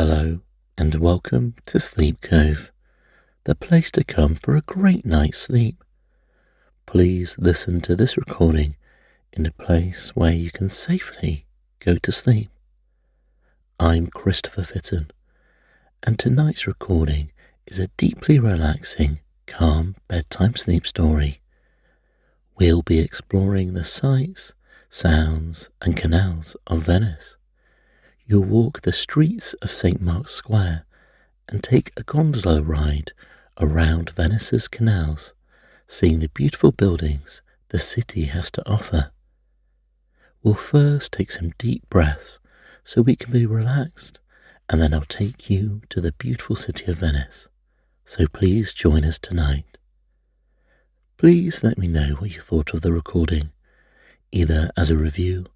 Hello and welcome to Sleep Cove, the place to come for a great night's sleep. Please listen to this recording in a place where you can safely go to sleep. I'm Christopher Fitton, and tonight's recording is a deeply relaxing, calm bedtime sleep story. We'll be exploring the sights, sounds, and canals of Venice. You'll walk the streets of St. Mark's Square and take a gondola ride around Venice's canals, seeing the beautiful buildings the city has to offer. We'll first take some deep breaths so we can be relaxed, and then I'll take you to the beautiful city of Venice. So please join us tonight. Please let me know what you thought of the recording, either as a review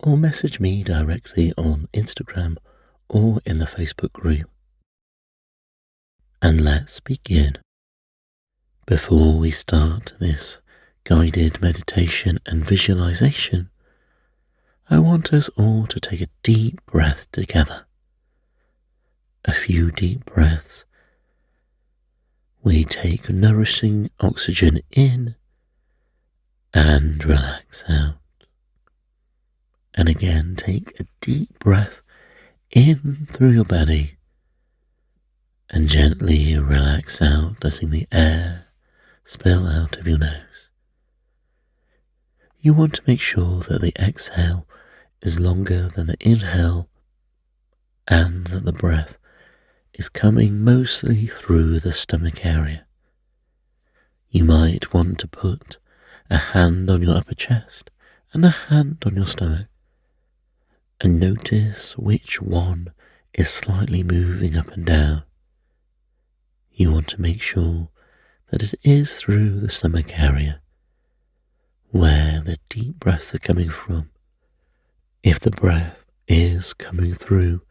or message me directly on Instagram or in the Facebook group. And let's begin. Before we start this guided meditation and visualization, I want us all to take a deep breath together. A few deep breaths. We take nourishing oxygen in and relax out. And again, take a deep breath in through your belly and gently relax out, letting the air spill out of your nose. You want to make sure that the exhale is longer than the inhale and that the breath is coming mostly through the stomach area. You might want to put a hand on your upper chest and a hand on your stomach and notice which one is slightly moving up and down. You want to make sure that it is through the stomach area where the deep breaths are coming from. If the breath is coming through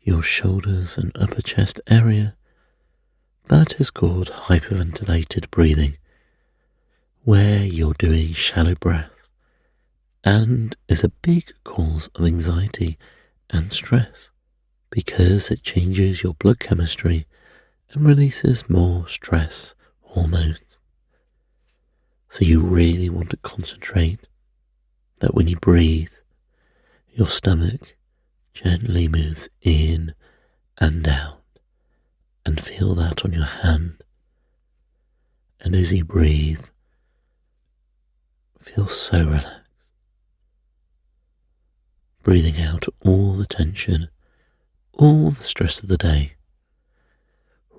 your shoulders and upper chest area, that is called hyperventilated breathing, where you're doing shallow breath and is a big cause of anxiety and stress because it changes your blood chemistry and releases more stress hormones. So you really want to concentrate that when you breathe, your stomach gently moves in and out, and feel that on your hand. And as you breathe, feel so relaxed. Breathing out all the tension, all the stress of the day,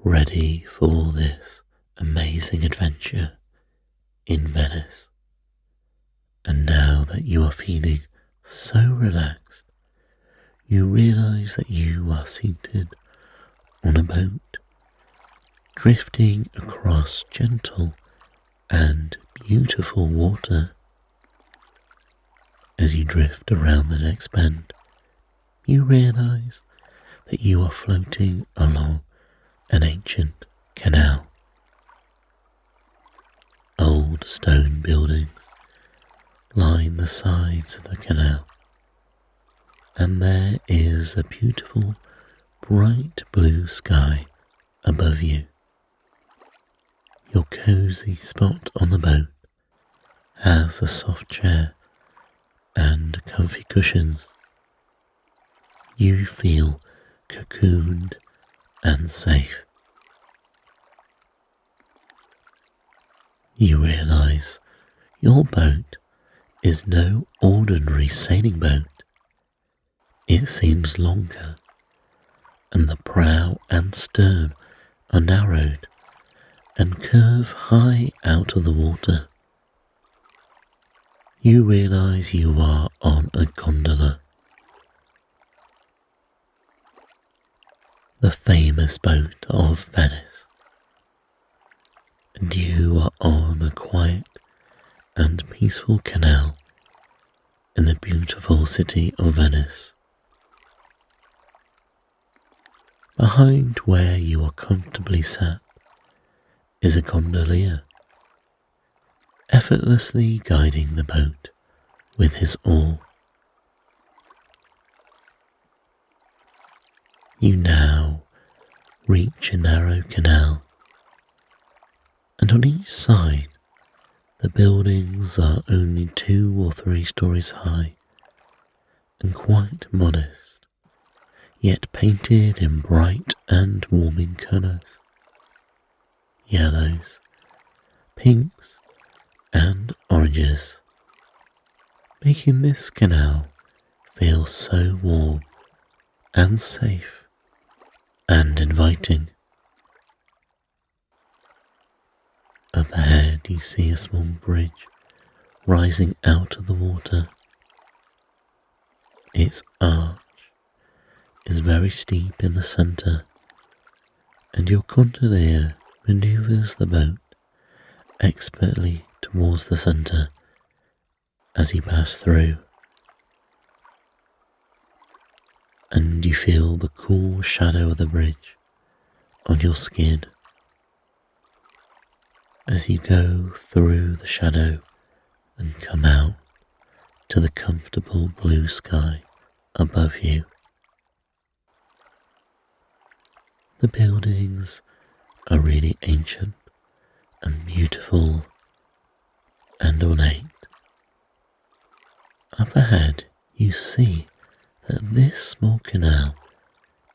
ready for this amazing adventure in Venice. And now that you are feeling so relaxed, you realize that you are seated on a boat, drifting across gentle and beautiful water. As you drift around the next bend, you realize that you are floating along an ancient canal. Old stone buildings line the sides of the canal, and there is a beautiful bright blue sky above you. Your cozy spot on the boat has a soft chair and comfy cushions. You feel cocooned and safe. You realize your boat is no ordinary sailing boat. It seems longer, and the prow and stern are narrowed and curve high out of the water. You realize you are on a gondola, the famous boat of Venice, and you are on a quiet and peaceful canal in the beautiful city of Venice. Behind where you are comfortably sat is a gondolier, effortlessly guiding the boat with his oar. You now reach a narrow canal, and on each side the buildings are only 2 or 3 stories high and quite modest, yet painted in bright and warming colours, yellows, pinks and oranges, making this canal feel so warm and safe and inviting. Up ahead you see a small bridge rising out of the water. Its arch is very steep in the centre, and your gondolier manoeuvres the boat expertly towards the centre as you pass through, and you feel the cool shadow of the bridge on your skin as you go through the shadow and come out to the comfortable blue sky above you. The buildings are really ancient and beautiful and ornate. Up ahead you see that this small canal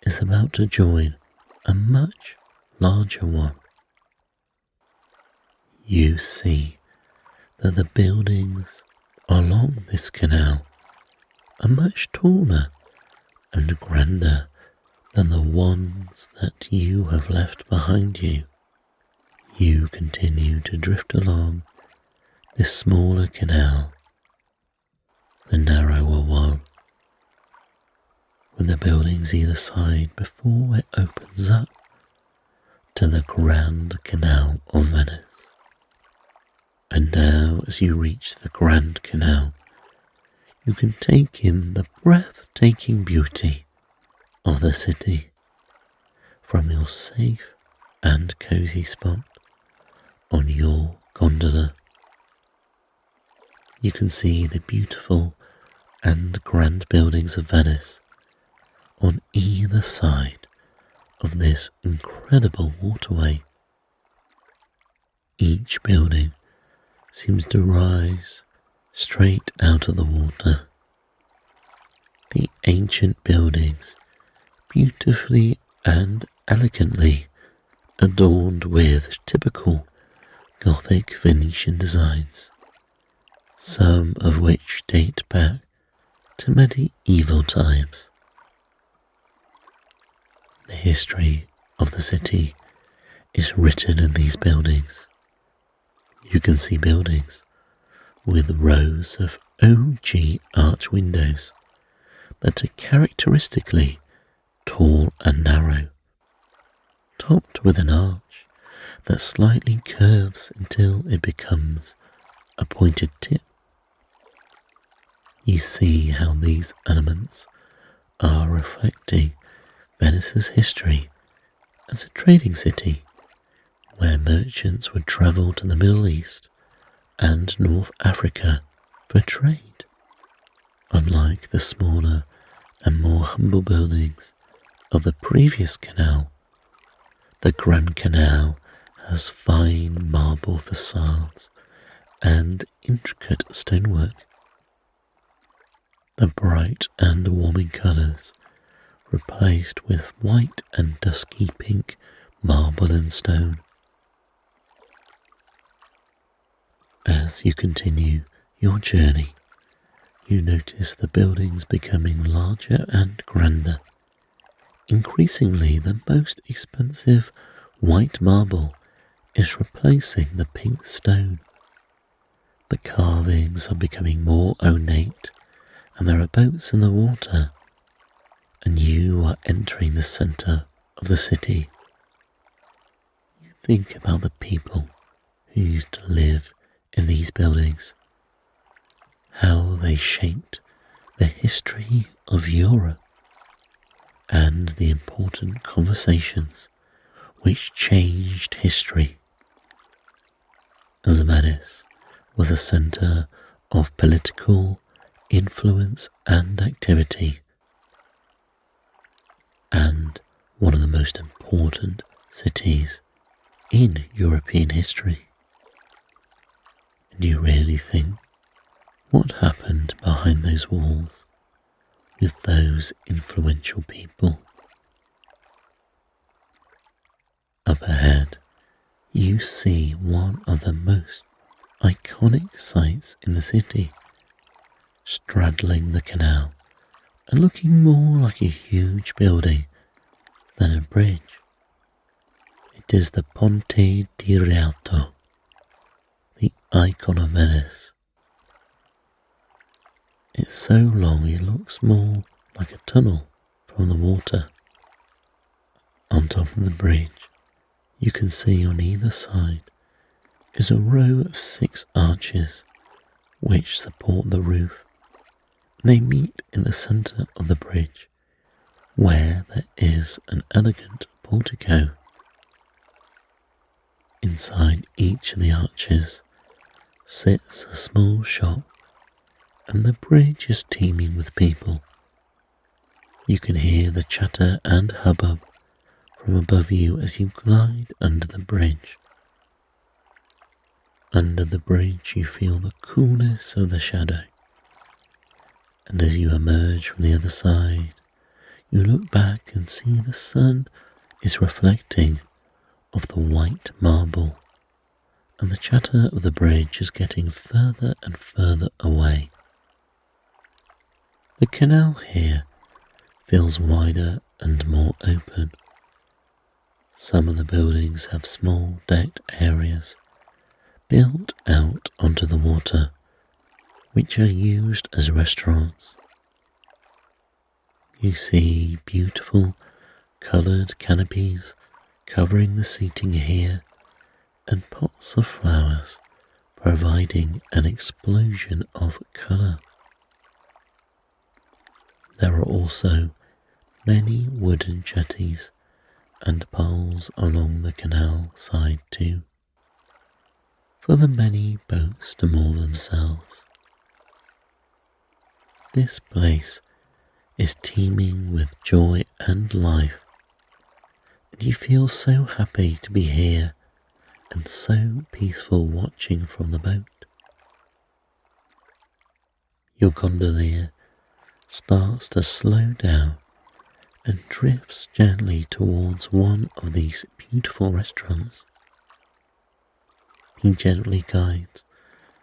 is about to join a much larger one. You see that the buildings along this canal are much taller and grander than the ones that you have left behind you. You continue to drift along this smaller canal, the narrower one, with the buildings either side before it opens up to the Grand Canal of Venice. And now, as you reach the Grand Canal, you can take in the breathtaking beauty of the city from your safe and cozy spot on your gondola. You can see the beautiful and grand buildings of Venice on either side of this incredible waterway. Each building seems to rise straight out of the water. The ancient buildings, beautifully and elegantly adorned with typical Gothic Venetian designs, some of which date back to medieval times. The history of the city is written in these buildings. You can see buildings with rows of OG arch windows that are characteristically tall and narrow, topped with an arch that slightly curves until it becomes a pointed tip. You see how these elements are reflecting Venice's history as a trading city where merchants would travel to the Middle East and North Africa for trade. Unlike the smaller and more humble buildings of the previous canal, the Grand Canal has fine marble facades and intricate stonework. The bright and warming colours replaced with white and dusky pink marble and stone. As you continue your journey, you notice the buildings becoming larger and grander. Increasingly, the most expensive white marble is replacing the pink stone. The carvings are becoming more ornate, and there are boats in the water, and you are entering the centre of the city. You think about the people who used to live in these buildings, how they shaped the history of Europe, and the important conversations which changed history. As Venice was a centre of political influence and activity, and one of the most important cities in European history. And you really think what happened behind those walls with those influential people? Up ahead, you see one of the most iconic sights in the city, straddling the canal and looking more like a huge building than a bridge. It is the Ponte di Rialto, the icon of Venice. It's so long it looks more like a tunnel from the water. On top of the bridge, you can see on either side is a row of 6 arches which support the roof. They meet in the centre of the bridge where there is an elegant portico. Inside each of the arches sits a small shop, and the bridge is teeming with people. You can hear the chatter and hubbub from above you as you glide under the bridge. Under the bridge you feel the coolness of the shadow, and as you emerge from the other side, you look back and see the sun is reflecting off the white marble, and the chatter of the bridge is getting further and further away. The canal here feels wider and more open. Some of the buildings have small decked areas built out onto the water, which are used as restaurants. You see beautiful coloured canopies covering the seating here, and pots of flowers providing an explosion of colour. There are also many wooden jetties and poles along the canal side too, for the many boats to moor themselves. This place is teeming with joy and life, and you feel so happy to be here and so peaceful watching from the boat. Your gondolier starts to slow down and drifts gently towards one of these beautiful restaurants. He gently guides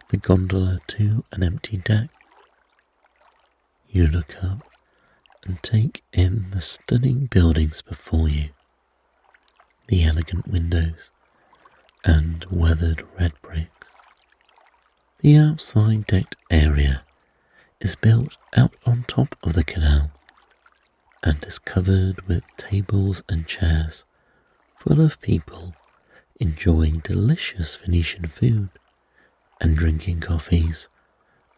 the gondola to an empty deck. You look up and take in the stunning buildings before you, the elegant windows and weathered red bricks. The outside decked area is built out on top of the canal and is covered with tables and chairs full of people enjoying delicious Venetian food and drinking coffees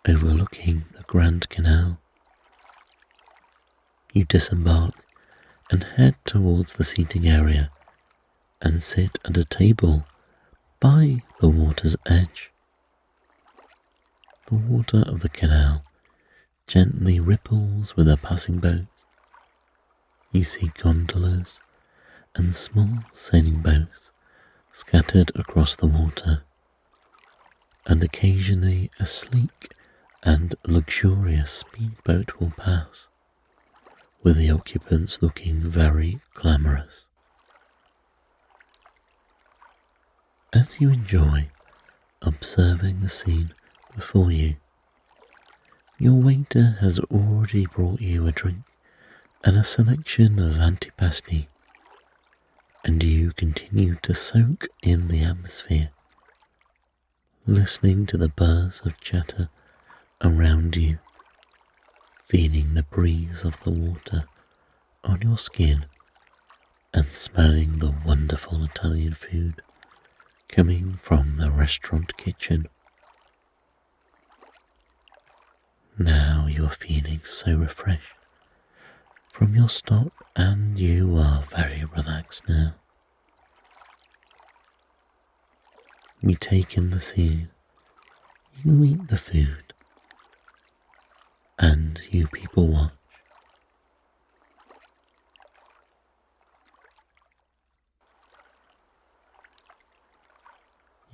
overlooking the Grand Canal. You disembark and head towards the seating area and sit at a table by the water's edge. The water of the canal gently ripples with a passing boat. You see gondolas and small sailing boats scattered across the water, and occasionally a sleek and luxurious speedboat will pass, with the occupants looking very glamorous. As you enjoy observing the scene before you, your waiter has already brought you a drink and a selection of antipasti, and you continue to soak in the atmosphere, listening to the buzz of chatter around you, feeling the breeze of the water on your skin, and smelling the wonderful Italian food coming from the restaurant kitchen. Now you are feeling so refreshed from your stop, and you are very relaxed now. You take in the scene, you eat the food, and you people watch.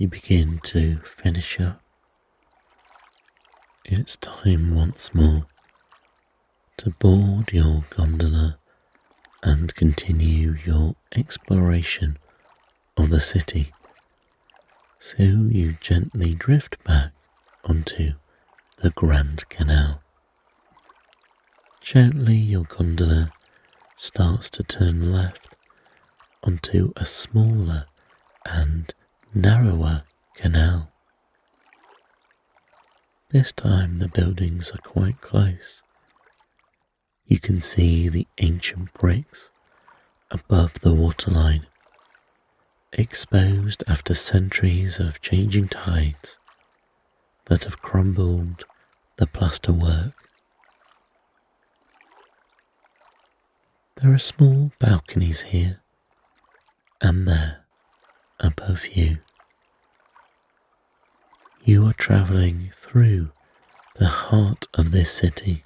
you begin to finish up. It's time once more to board your gondola and continue your exploration of the city. So you gently drift back onto the Grand Canal. Gently your gondola starts to turn left onto a smaller and narrower canal. This time the buildings are quite close. You can see the ancient bricks above the waterline, exposed after centuries of changing tides that have crumbled the plasterwork. There are small balconies here and there above you. You are travelling through the heart of this city.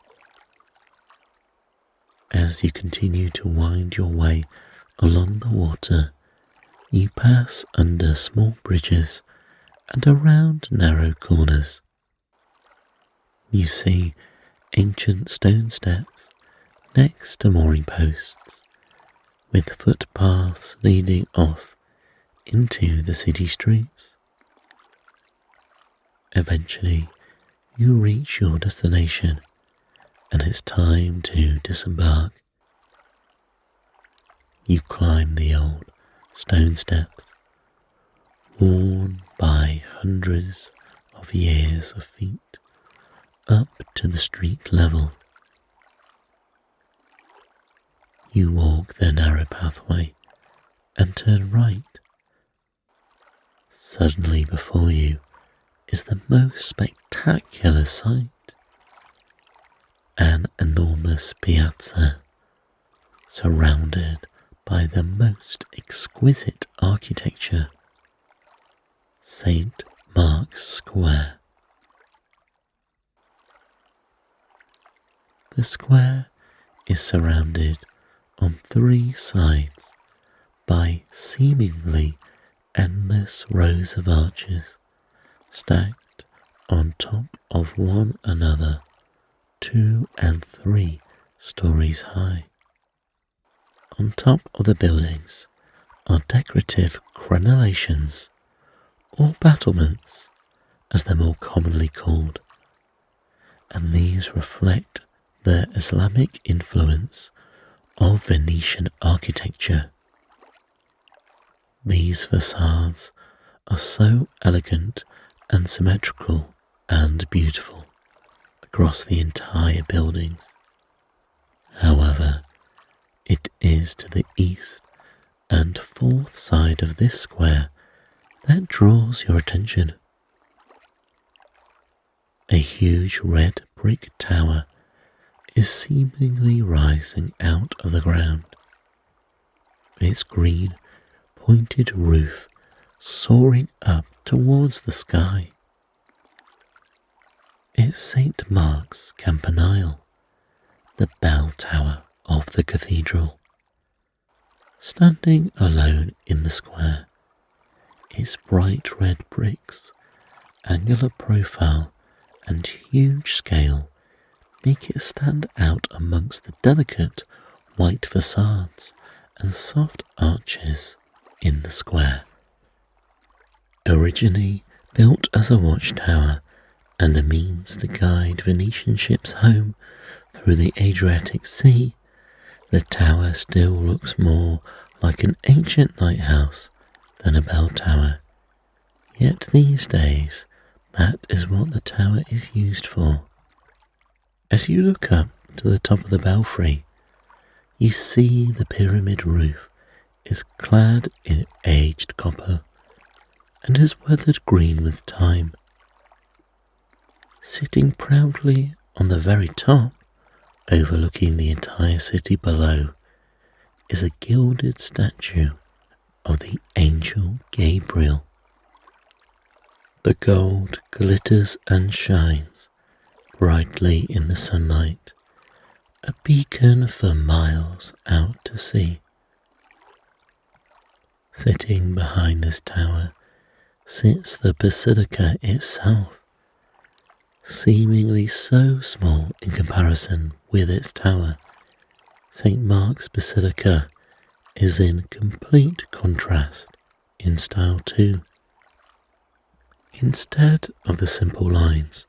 As you continue to wind your way along the water, you pass under small bridges and around narrow corners. You see ancient stone steps next to mooring posts, with footpaths leading off into the city streets. Eventually, you reach your destination, and it's time to disembark. You climb the old stone steps, worn by hundreds of years of feet, up to the street level. You walk the narrow pathway and turn right. Suddenly before you is the most spectacular sight. An enormous piazza surrounded by the most exquisite architecture. St. Mark's Square. The square is surrounded on three sides by seemingly endless rows of arches stacked on top of one another, 2 and 3 stories high. On top of the buildings are decorative crenellations, or battlements as they're more commonly called, and these reflect the Islamic influence of Venetian architecture. These facades are so elegant and symmetrical and beautiful across the entire building. However, it is to the east and fourth side of this square that draws your attention. A huge red brick tower is seemingly rising out of the ground, its green pointed roof soaring up towards the sky. It's St. Mark's Campanile, the bell tower of the cathedral. Standing alone in the square, its bright red bricks, angular profile and huge scale make it stand out amongst the delicate white facades and soft arches in the square. Originally built as a watchtower and a means to guide Venetian ships home through the Adriatic Sea, the tower still looks more like an ancient lighthouse than a bell tower. Yet these days, that is what the tower is used for. As you look up to the top of the belfry, you see the pyramid roof is clad in aged copper and is weathered green with time. Sitting proudly on the very top, overlooking the entire city below, is a gilded statue of the angel Gabriel. The gold glitters and shines brightly in the sunlight, a beacon for miles out to sea. Sitting behind this tower sits the basilica itself, seemingly so small in comparison with its tower. St. Mark's Basilica is in complete contrast in style too. Instead of the simple lines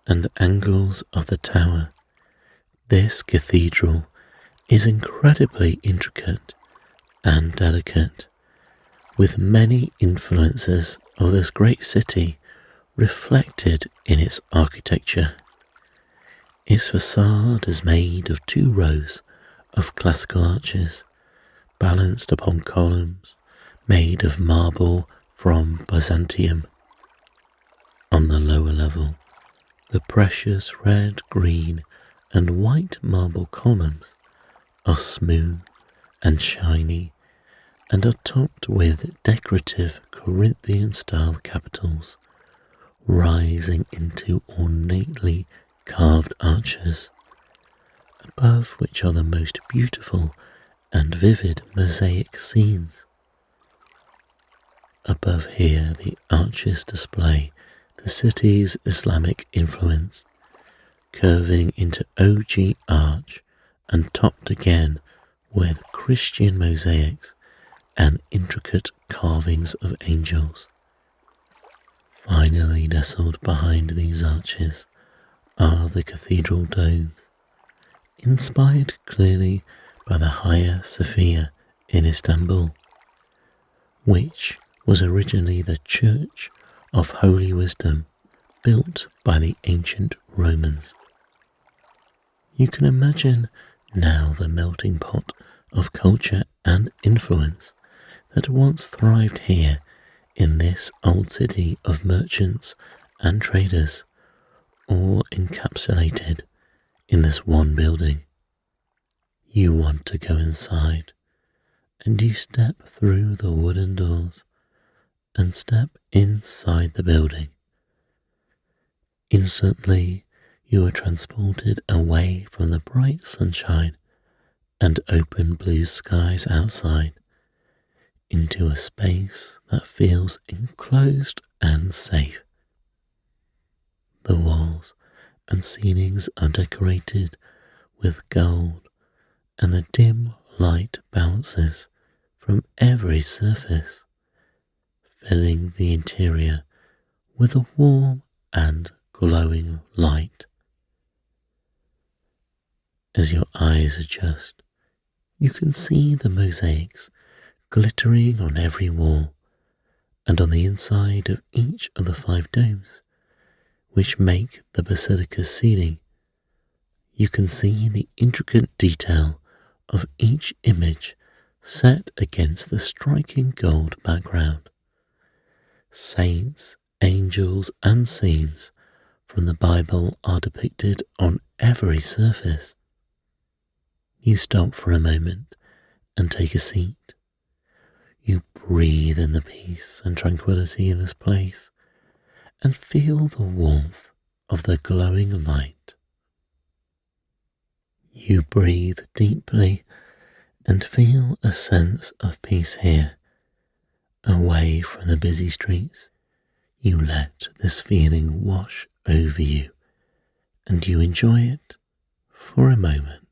and angles of the tower, this cathedral is incredibly intricate and delicate, with many influences of this great city reflected in its architecture. Its facade is made of 2 rows of classical arches, balanced upon columns made of marble from Byzantium. On the lower level, the precious red, green, and white marble columns are smooth and shiny and are topped with decorative Corinthian-style capitals, rising into ornately carved arches, above which are the most beautiful and vivid mosaic scenes. Above here, the arches display the city's Islamic influence, curving into OG arch and topped again with Christian mosaics and intricate carvings of angels. Finally nestled behind these arches are the cathedral domes, inspired clearly by the Hagia Sophia in Istanbul, which was originally the Church of Holy Wisdom built by the ancient Romans. You can imagine now the melting pot of culture and influence that once thrived here in this old city of merchants and traders, all encapsulated in this one building. You want to go inside, and you step through the wooden doors and step inside the building. Instantly, you are transported away from the bright sunshine and open blue skies outside into a space that feels enclosed and safe. The walls and ceilings are decorated with gold, and the dim light bounces from every surface, filling the interior with a warm and glowing light. As your eyes adjust, you can see the mosaics glittering on every wall and on the inside of each of the 5 domes, which make the basilica's ceiling. You can see the intricate detail of each image set against the striking gold background. Saints, angels, and scenes from the Bible are depicted on every surface. You stop for a moment and take a seat. You breathe in the peace and tranquility in this place and feel the warmth of the glowing light. You breathe deeply and feel a sense of peace here. Away from the busy streets, you let this feeling wash over you and you enjoy it for a moment.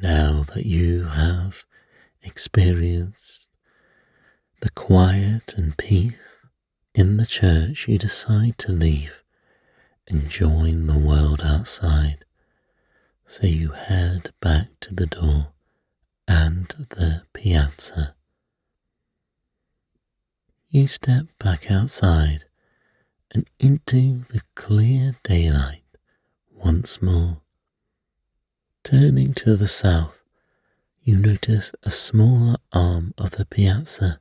Now that you have experienced the quiet and peace in the church, you decide to leave and join the world outside. So you head back to the door and the piazza. You step back outside and into the clear daylight once more. Turning to the south, you notice a smaller arm of the piazza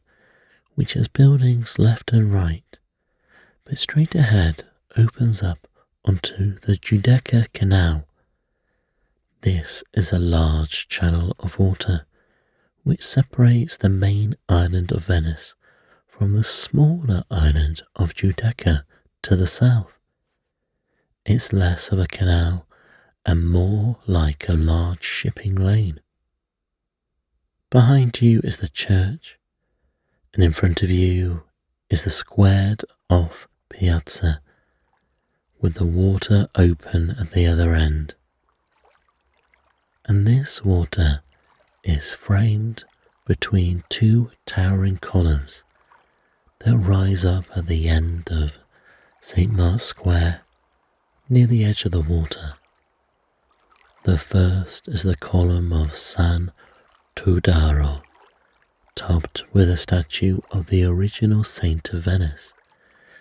which has buildings left and right, but straight ahead opens up onto the Giudecca Canal. This is a large channel of water which separates the main island of Venice from the smaller island of Giudecca to the south. It's less of a canal and more like a large shipping lane. Behind you is the church, and in front of you is the squared off piazza with the water open at the other end. And this water is framed between two towering columns that rise up at the end of St. Mark's Square near the edge of the water. The first is the column of San Todaro, topped with a statue of the original saint of Venice,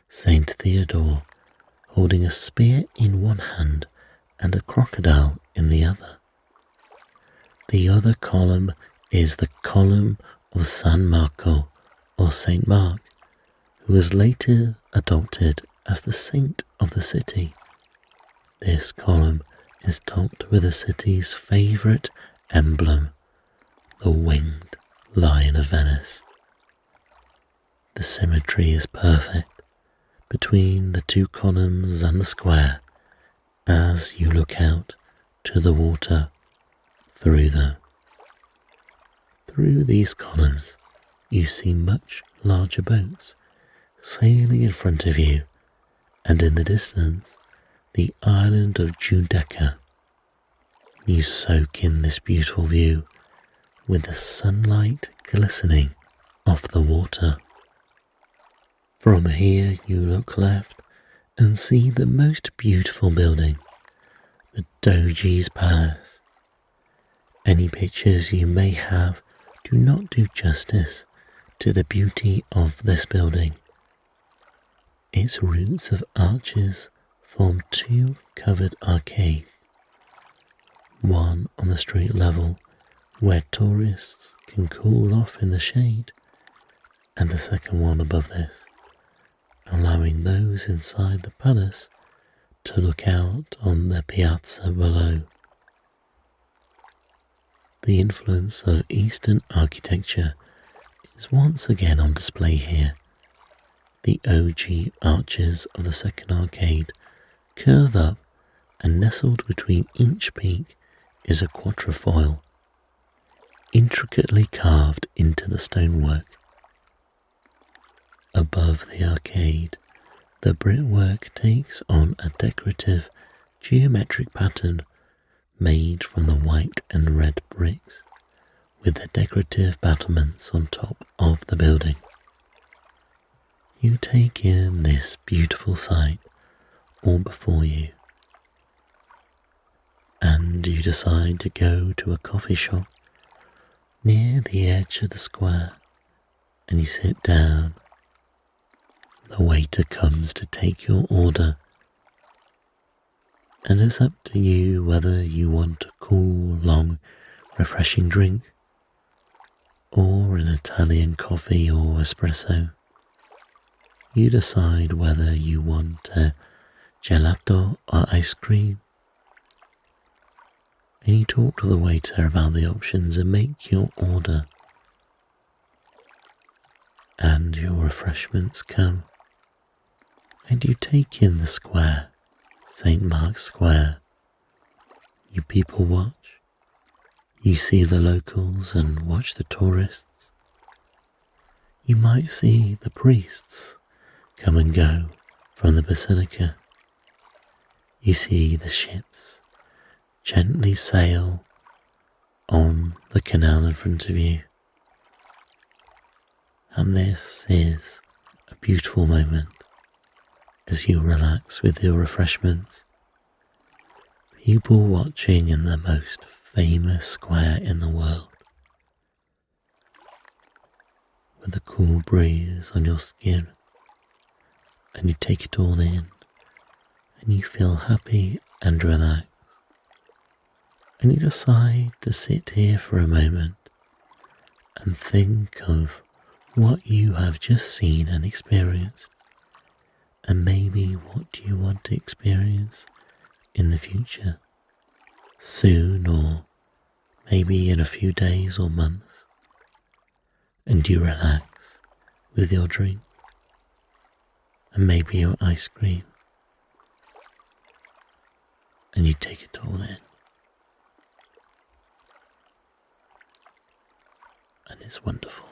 Saint Theodore, holding a spear in one hand and a crocodile in the other. The other column is the column of San Marco, or Saint Mark, who was later adopted as the saint of the city. This column is topped with the city's favourite emblem, the winged lion of Venice. The symmetry is perfect between the two columns and the square as you look out to the water through them. Through these columns you see much larger boats sailing in front of you, and in the distance the island of Giudecca. You soak in this beautiful view with the sunlight glistening off the water. From here you look left and see the most beautiful building, the Doge's Palace. Any pictures you may have do not do justice to the beauty of this building. Its roots of arches form two covered arcades, one on the street level where tourists can cool off in the shade, and a second one above this, allowing those inside the palace to look out on the piazza below. The influence of Eastern architecture is once again on display here. The OG arches of the second arcade curve up, and nestled between each peak is a quatrefoil, intricately carved into the stonework. Above the arcade, the brickwork takes on a decorative geometric pattern made from the white and red bricks, with the decorative battlements on top of the building. You take in this beautiful sight all before you, and you decide to go to a coffee shop near the edge of the square, and you sit down. The waiter comes to take your order, and it's up to you whether you want a cool, long, refreshing drink or an Italian coffee or espresso. You decide whether you want a gelato or ice cream, and you talk to the waiter about the options and make your order. And your refreshments come, and you take in the square, St. Mark's Square. You people watch, you see the locals and watch the tourists. You might see the priests come and go from the basilica. You see the ships gently sail on the canal in front of you. And this is a beautiful moment as you relax with your refreshments. People watching in the most famous square in the world, with the cool breeze on your skin, and you take it all in, and you feel happy and relaxed, and you decide to sit here for a moment and think of what you have just seen and experienced, and maybe what you want to experience in the future, soon, or maybe in a few days or months. and you relax with your drink and maybe your ice cream, and you take it all in. And it's wonderful.